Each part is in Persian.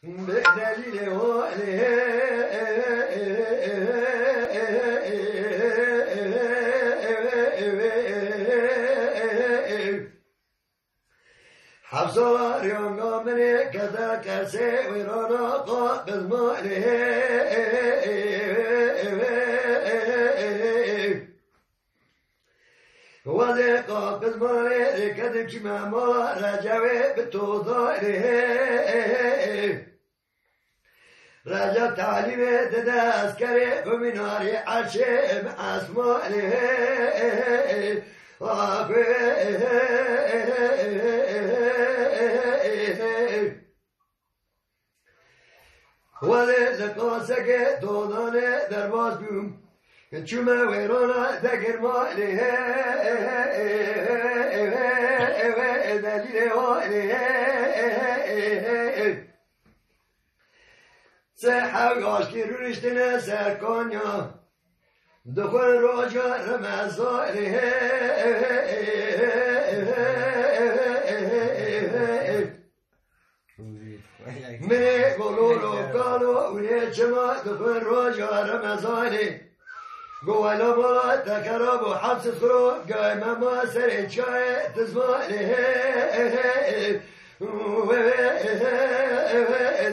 بدليل حفصة ريونغا مني كذا كرسي ويرانا قابل مالي وذي قابل مالي كذا كما ما رجوي بتوضاري رجع تعليمي تدا عسكري ومناري عشيم اسمالي ولی لقاسه که دودانه در باز بیوم چومه ویرانا دگر مالی دلیل والی سه حویاش که رونشتنه سرکانیا دخول راجع رمزالی مني قولوا قالوا ويا جماعة دخل رجع رمضاني قولوا ما تكرب وحبس خروج قايمة ما سرت شاي تزماني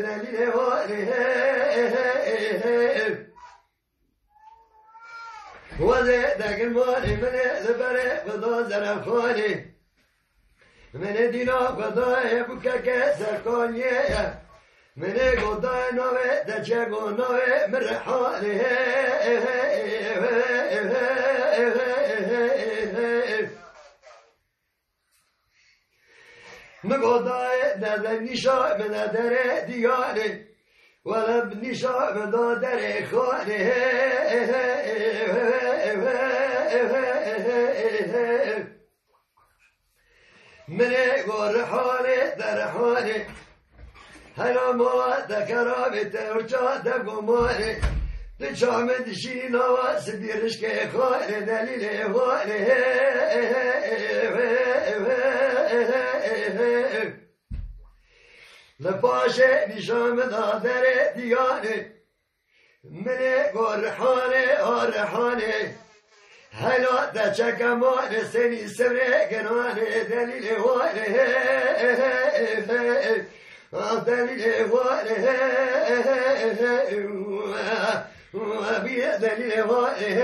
دليل واني وذي دق الماني من ذبري بضا زرفاني من دينا قضاء بكاك سرقانية من قضاء نوي دجاقو نوي من رحالي من قضاء دادن نشاء من در دياري ولا بنشاء من در خالي مني قول حالي در حالي هلا ما ذكرى بترجع دقماني تجام دشينا وسبيرش كي خالي دليل والي لباشي نشام دادر دياني مني قول حالي أرحاني هلا دچک مال سنی سره گنانه دلیل واره دلیل واره بیا دلیل واره